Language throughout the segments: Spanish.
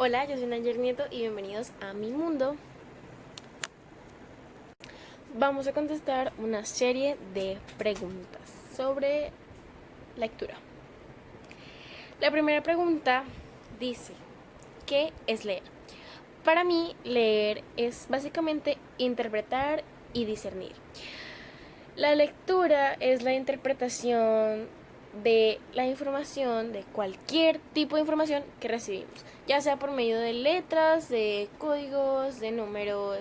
Hola, yo soy Nayer Nieto y bienvenidos a mi mundo. Vamos a contestar una serie de preguntas sobre lectura. La primera pregunta dice, ¿qué es leer? Para mí, leer es básicamente interpretar y discernir. La lectura es la interpretación de la información, de cualquier tipo de información que recibimos, ya sea por medio de letras, de códigos, de números,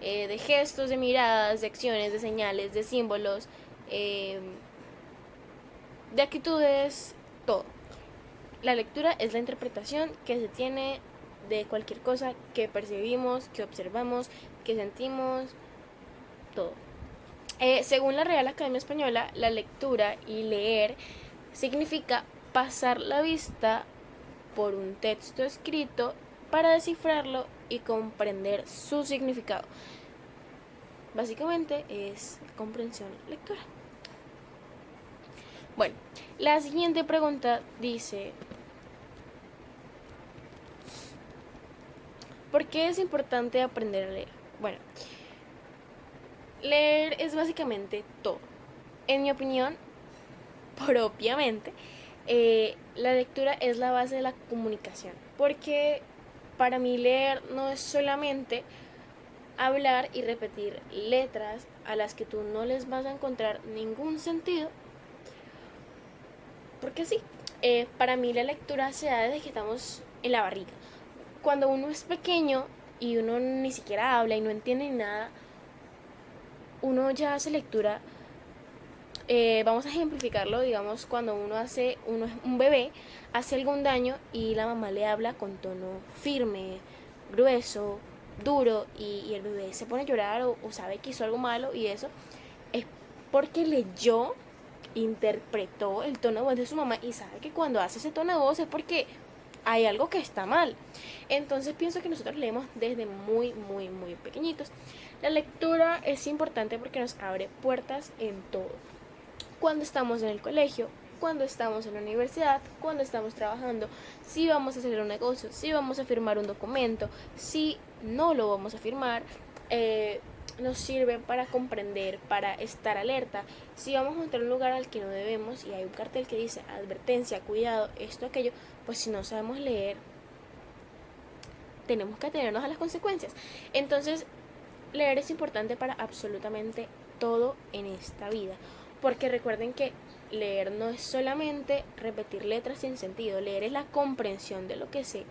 de gestos, de miradas, de acciones, de señales, de símbolos, eh, de actitudes, todo. La lectura es la interpretación que se tiene de cualquier cosa que percibimos, que observamos, que sentimos, todo. Según la Real Academia Española, la lectura y leer significa pasar la vista por un texto escrito para descifrarlo y comprender su significado. Básicamente es comprensión lectora. Bueno, la siguiente pregunta dice, ¿por qué es importante aprender a leer? Bueno, leer es básicamente todo. En mi opinión, propiamente, la lectura es la base de la comunicación, porque para mí leer no es solamente hablar y repetir letras a las que tú no les vas a encontrar ningún sentido, porque sí, para mí la lectura se da desde que estamos en la barriga. Cuando uno es pequeño y uno ni siquiera habla y no entiende nada, uno ya hace lectura. Vamos a ejemplificarlo, digamos, cuando uno es un bebé, hace algún daño y la mamá le habla con tono firme, grueso, duro, y el bebé se pone a llorar o sabe que hizo algo malo, y eso es porque leyó, interpretó el tono de voz de su mamá y sabe que cuando hace ese tono de voz es porque hay algo que está mal. Entonces pienso que nosotros leemos desde muy, muy, muy pequeñitos. La lectura es importante porque nos abre puertas en todo, cuando estamos en el colegio, cuando estamos en la universidad, cuando estamos trabajando, si vamos a hacer un negocio, si vamos a firmar un documento, si no lo vamos a firmar, nos sirven para comprender, para estar alerta. Si vamos a entrar a un lugar al que no debemos y hay un cartel que dice advertencia, cuidado, esto, aquello, pues si no sabemos leer, tenemos que atenernos a las consecuencias. Entonces, leer es importante para absolutamente todo en esta vida, porque recuerden que leer no es solamente repetir letras sin sentido, leer es la comprensión de lo que se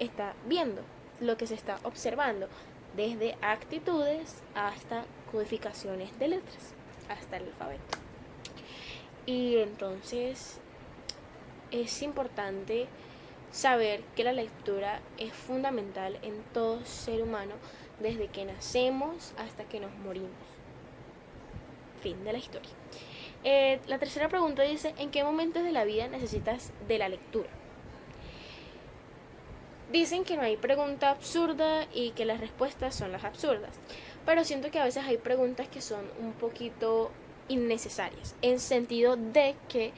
está viendo, lo que se está observando, desde actitudes hasta codificaciones de letras, hasta el alfabeto. Y entonces es importante saber que la lectura es fundamental en todo ser humano desde que nacemos hasta que nos morimos. Fin de la historia. La tercera pregunta dice, ¿en qué momentos de la vida necesitas de la lectura? Dicen que no hay pregunta absurda y que las respuestas son las absurdas, pero siento que a veces hay preguntas que son un poquito innecesarias, en sentido de que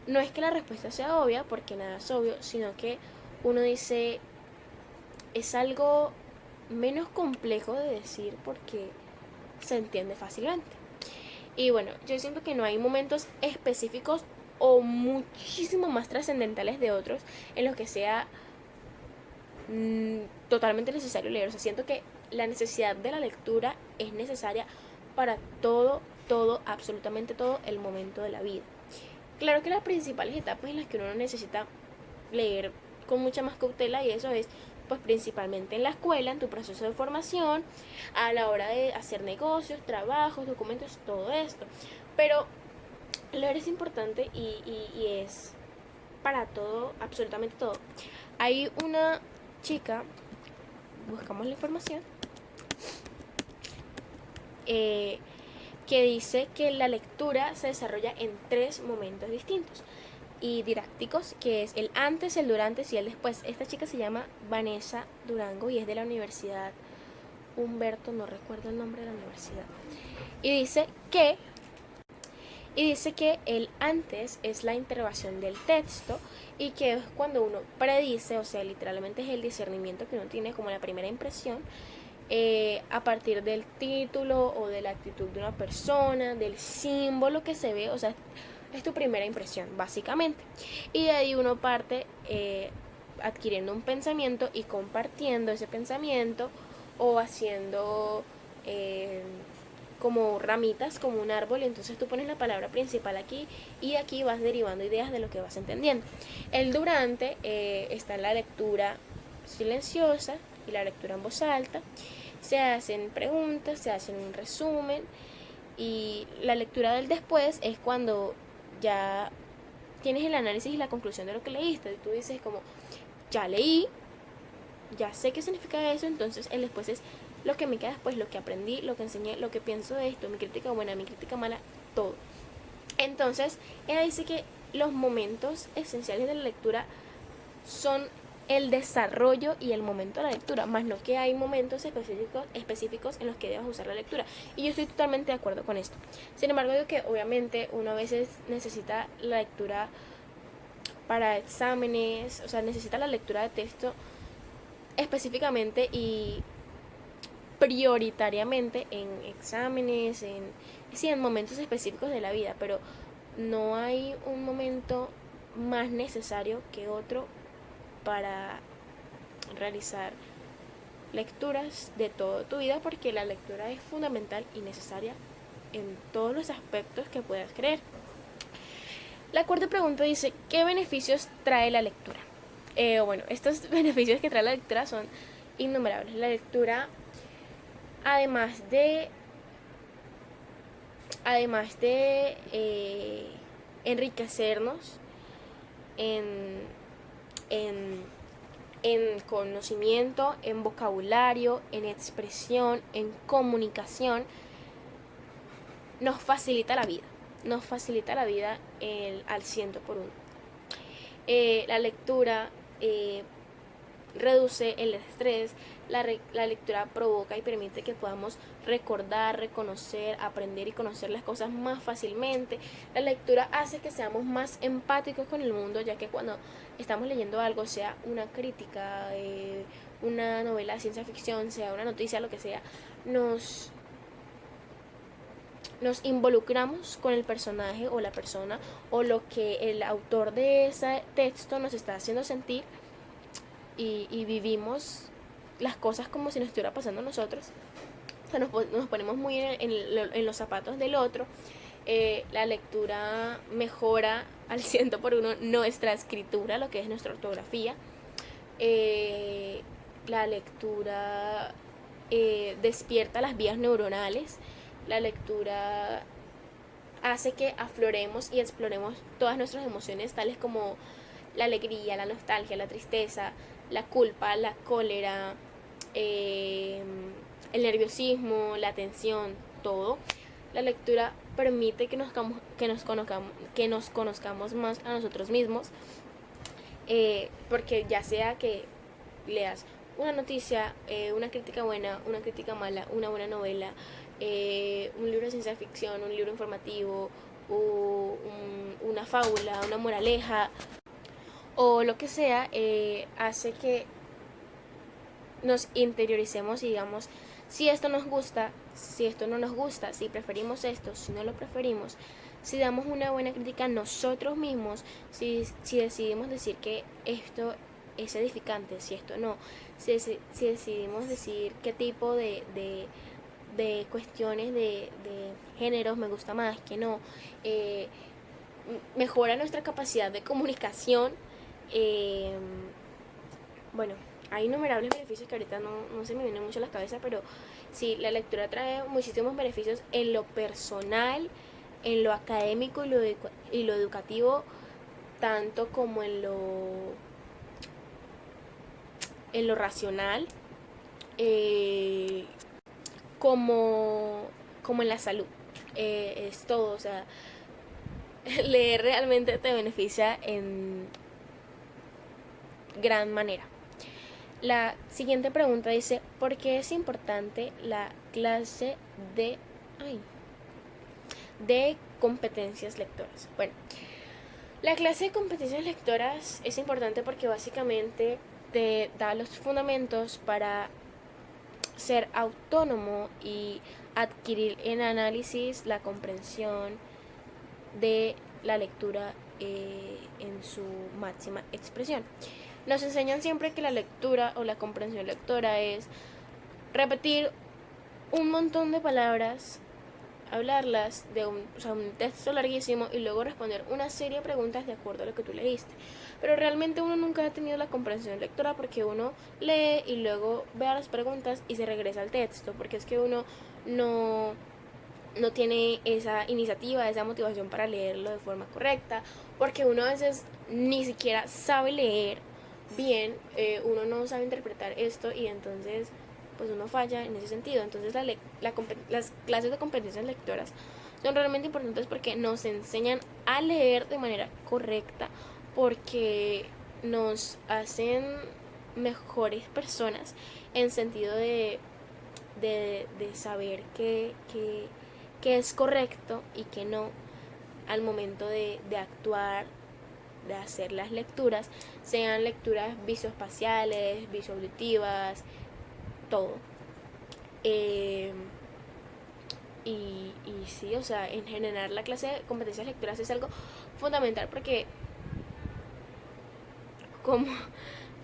no es que la respuesta sea obvia, porque nada es obvio, sino que uno dice, es algo menos complejo de decir porque se entiende fácilmente. Y bueno, yo siento que no hay momentos específicos o muchísimo más trascendentales de otros en los que sea totalmente necesario leer. O sea, siento que la necesidad de la lectura es necesaria para todo, todo, absolutamente todo el momento de la vida. Claro que las principales etapas en las que uno necesita leer con mucha más cautela, y eso es pues principalmente en la escuela, en tu proceso de formación, a la hora de hacer negocios, trabajos, documentos, todo esto. Pero leer es importante y es para todo, absolutamente todo. Hay una chica, buscamos la información, eh, que dice que la lectura se desarrolla en tres momentos distintos y didácticos, que es el antes, el durante y el después. Esta chica se llama Vanessa Durango y es de la Universidad Humberto, no recuerdo el nombre de la universidad. Y dice que Y dice que el antes es la interrogación del texto y que es cuando uno predice, o sea, literalmente es el discernimiento que uno tiene como la primera impresión, a partir del título o de la actitud de una persona, del símbolo que se ve, o sea, es tu primera impresión, básicamente. Y de ahí uno parte adquiriendo un pensamiento y compartiendo ese pensamiento o haciendo como ramitas, como un árbol, y entonces tú pones la palabra principal aquí y aquí vas derivando ideas de lo que vas entendiendo. El durante está en la lectura silenciosa y la lectura en voz alta. Se hacen preguntas, se hacen un resumen y la lectura del después es cuando ya tienes el análisis y la conclusión de lo que leíste. Y tú dices como, ya leí, ya sé qué significa eso, entonces el después es lo que me queda después, lo que aprendí, lo que enseñé, lo que pienso de esto, mi crítica buena, mi crítica mala, todo. Entonces, ella dice que los momentos esenciales de la lectura son el desarrollo y el momento de la lectura, más no que hay momentos específicos en los que debas usar la lectura. Y yo estoy totalmente de acuerdo con esto. Sin embargo, digo que obviamente uno a veces necesita la lectura para exámenes, o sea, necesita la lectura de texto específicamente y prioritariamente en exámenes, sí, en momentos específicos de la vida, pero no hay un momento más necesario que otro para realizar lecturas de toda tu vida, porque la lectura es fundamental y necesaria en todos los aspectos que puedas creer. La cuarta pregunta dice, ¿qué beneficios trae la lectura? Bueno, estos beneficios que trae la lectura son innumerables. La lectura, además de enriquecernos en, en, en conocimiento, en vocabulario, en expresión, en comunicación, nos facilita la vida. Nos facilita la vida al 100%. La lectura reduce el estrés, la lectura provoca y permite que podamos recordar, reconocer, aprender y conocer las cosas más fácilmente. La lectura hace que seamos más empáticos con el mundo, ya que cuando estamos leyendo algo, sea una crítica, una novela de ciencia ficción, sea una noticia, lo que sea, nos involucramos con el personaje o la persona o lo que el autor de ese texto nos está haciendo sentir y vivimos las cosas como si nos estuviera pasando a nosotros. O sea, nos ponemos muy en los zapatos del otro. La lectura mejora al 100% nuestra escritura, lo que es nuestra ortografía. La lectura despierta las vías neuronales. La lectura hace que afloremos y exploremos todas nuestras emociones, tales como la alegría, la nostalgia, la tristeza, la culpa, la cólera, el nerviosismo, la tensión, todo. La lectura permite que nos conozcamos más a nosotros mismos, porque ya sea que leas una noticia, una crítica buena, una crítica mala, una buena novela, un libro de ciencia ficción, un libro informativo, o una fábula, una moraleja, o lo que sea, hace que nos interioricemos y digamos si esto nos gusta, si esto no nos gusta, si preferimos esto, si no lo preferimos, si damos una buena crítica a nosotros mismos, si decidimos decir que esto es edificante, si esto no, si decidimos decir qué tipo de cuestiones de géneros me gusta más, que no, mejora nuestra capacidad de comunicación. eh, bueno, hay innumerables beneficios que ahorita no se me vienen mucho a la cabeza, pero sí, la lectura trae muchísimos beneficios en lo personal, en lo académico y lo educativo, tanto como en lo racional, eh, como en la salud. Es todo, o sea, leer realmente te beneficia en gran manera. La siguiente pregunta dice, ¿por qué es importante la clase de competencias lectoras. Bueno, la clase de competencias lectoras es importante porque básicamente te da los fundamentos para ser autónomo y adquirir en análisis la comprensión de la lectura en su máxima expresión. Nos enseñan siempre que la lectura o la comprensión lectora es repetir un montón de palabras, hablarlas de un texto larguísimo y luego responder una serie de preguntas de acuerdo a lo que tú leíste. Pero realmente uno nunca ha tenido la comprensión lectora porque uno lee y luego ve a las preguntas y se regresa al texto, porque es que uno no tiene esa iniciativa, esa motivación para leerlo de forma correcta, porque uno a veces ni siquiera sabe leer bien, uno no sabe interpretar esto y entonces pues uno falla en ese sentido. Entonces las clases de competencias lectoras son realmente importantes porque nos enseñan a leer de manera correcta, porque nos hacen mejores personas en sentido de saber que es correcto y que no al momento de actuar, de hacer las lecturas, sean lecturas visoespaciales, visoauditivas, todo. Eh, y sí, o sea, en general la clase de competencias lectoras es algo fundamental porque como,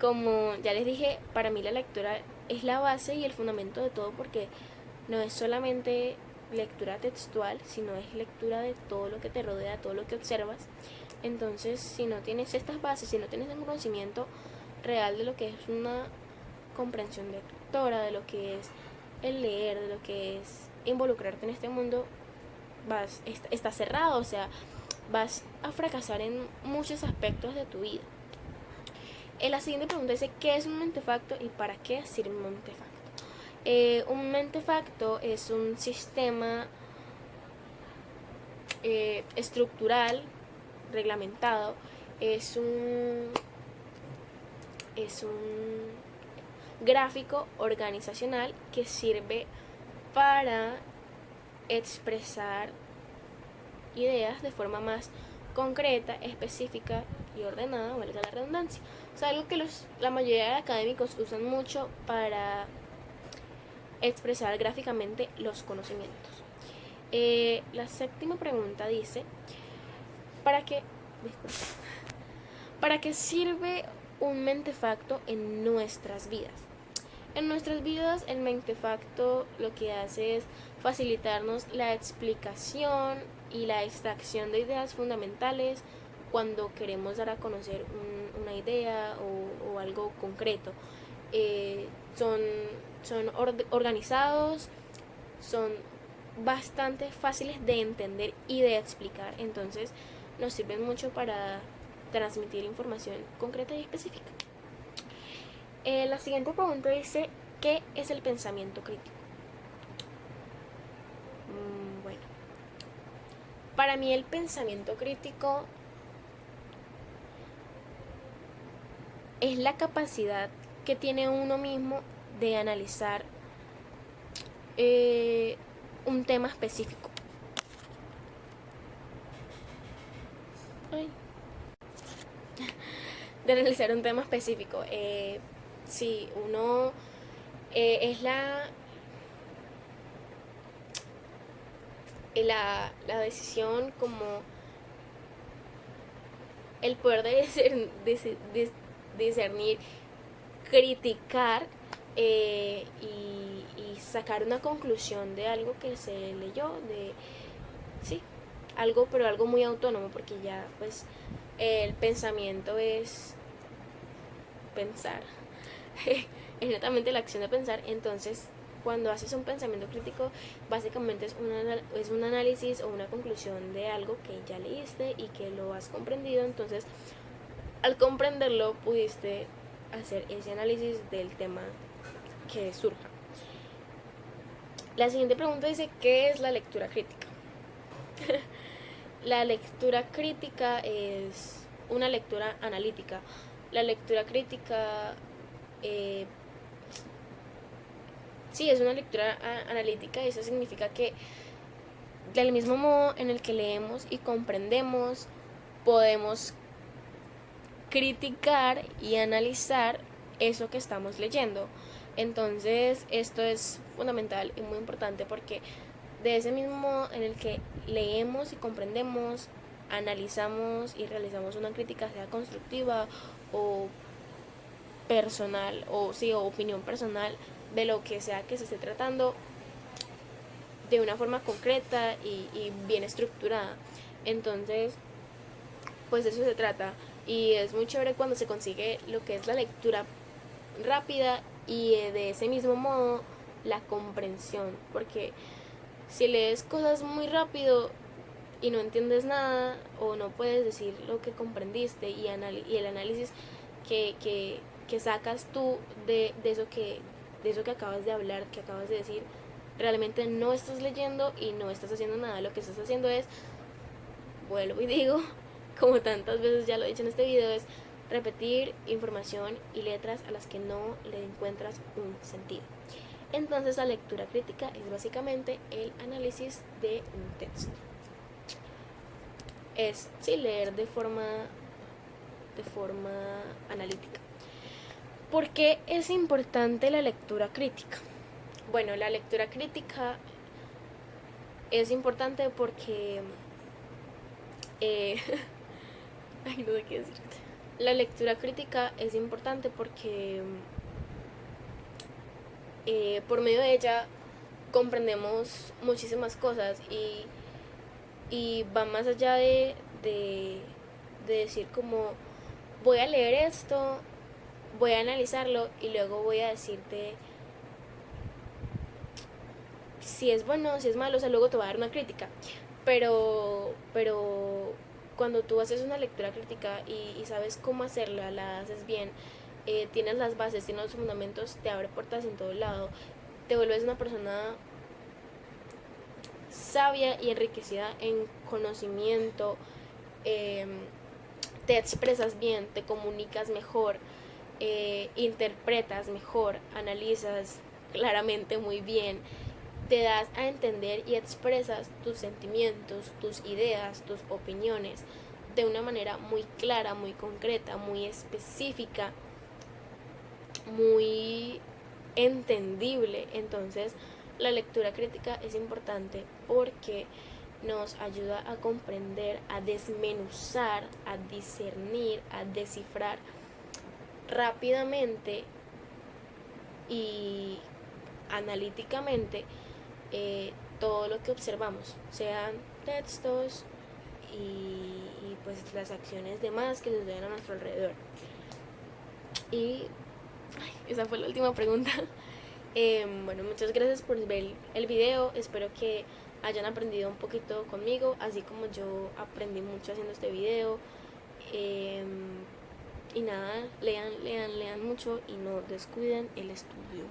como ya les dije, para mí la lectura es la base y el fundamento de todo, porque no es solamente lectura textual, sino es lectura de todo lo que te rodea, todo lo que observas. Entonces, si no tienes estas bases, si no tienes un conocimiento real de lo que es una comprensión lectora, de lo que es el leer, de lo que es involucrarte en este mundo, está cerrado, o sea, vas a fracasar en muchos aspectos de tu vida. La siguiente pregunta dice, ¿qué es un mentefacto y para qué sirve un mentefacto? Un mentefacto es un sistema estructural, reglamentado, es un gráfico organizacional que sirve para expresar ideas de forma más concreta, específica y ordenada, valga la redundancia. O sea, algo que la mayoría de académicos usan mucho para expresar gráficamente los conocimientos. La séptima pregunta dice, ¿para qué, ¿para qué sirve un mentefacto en nuestras vidas? En nuestras vidas el mentefacto lo que hace es facilitarnos la explicación y la extracción de ideas fundamentales cuando queremos dar a conocer una idea o algo concreto. Son organizados, son bastante fáciles de entender y de explicar, entonces nos sirven mucho para transmitir información concreta y específica. La siguiente pregunta dice, ¿qué es el pensamiento crítico? Bueno, para mí el pensamiento crítico es la capacidad que tiene uno mismo de analizar un tema específico. De analizar un tema específico. Si uno es la decisión, como el poder de discernir, criticar y sacar una conclusión de algo que se leyó, sí, algo, pero algo muy autónomo, porque ya pues el pensamiento es pensar, es netamente la acción de pensar. Entonces cuando haces un pensamiento crítico, básicamente es un análisis o una conclusión de algo que ya leíste y que lo has comprendido. Entonces al comprenderlo pudiste hacer ese análisis del tema que surja. La siguiente pregunta dice, ¿qué es la lectura crítica? La lectura crítica es una lectura analítica. La lectura crítica sí, es una lectura analítica, y eso significa que del mismo modo en el que leemos y comprendemos, podemos criticar y analizar eso que estamos leyendo. Entonces, esto es fundamental y muy importante porque de ese mismo modo en el que leemos y comprendemos, analizamos y realizamos una crítica, sea constructiva o personal, o sí, o opinión personal de lo que sea que se esté tratando, de una forma concreta y bien estructurada. Entonces, pues de eso se trata. Y es muy chévere cuando se consigue lo que es la lectura rápida y de ese mismo modo la comprensión. Porque si lees cosas muy rápido y no entiendes nada o no puedes decir lo que comprendiste y el análisis que sacas tú de eso que acabas de hablar, que acabas de decir, realmente no estás leyendo y no estás haciendo nada. Lo que estás haciendo es, vuelvo y digo, como tantas veces ya lo he dicho en este video, es repetir información y letras a las que no le encuentras un sentido. Entonces la lectura crítica es básicamente el análisis de un texto. Es sí, leer de forma analítica. ¿Por qué es importante la lectura crítica? Bueno, la lectura crítica es importante porque ay, no sé qué decir. La lectura crítica es importante porque por medio de ella comprendemos muchísimas cosas y va más allá de decir como voy a leer esto, voy a analizarlo y luego voy a decirte si es bueno, si es malo, o sea, luego te voy a dar una crítica. Pero cuando tú haces una lectura crítica y sabes cómo hacerla, la haces bien, tienes las bases, tienes los fundamentos, te abre puertas en todo lado, te vuelves una persona sabia y enriquecida en conocimiento, eh, te expresas bien, te comunicas mejor, interpretas mejor, analizas claramente muy bien, te das a entender y expresas tus sentimientos, tus ideas, tus opiniones de una manera muy clara, muy concreta, muy específica, muy entendible. Entonces, la lectura crítica es importante porque nos ayuda a comprender, a desmenuzar, a discernir, a descifrar rápidamente y analíticamente todo lo que observamos, sean textos y pues las acciones demás que suceden a nuestro alrededor. Y ay, esa fue la última pregunta. Bueno, muchas gracias por ver el video. Espero que hayan aprendido un poquito conmigo, así como yo aprendí mucho haciendo este video. Y nada, lean mucho y no descuiden el estudio.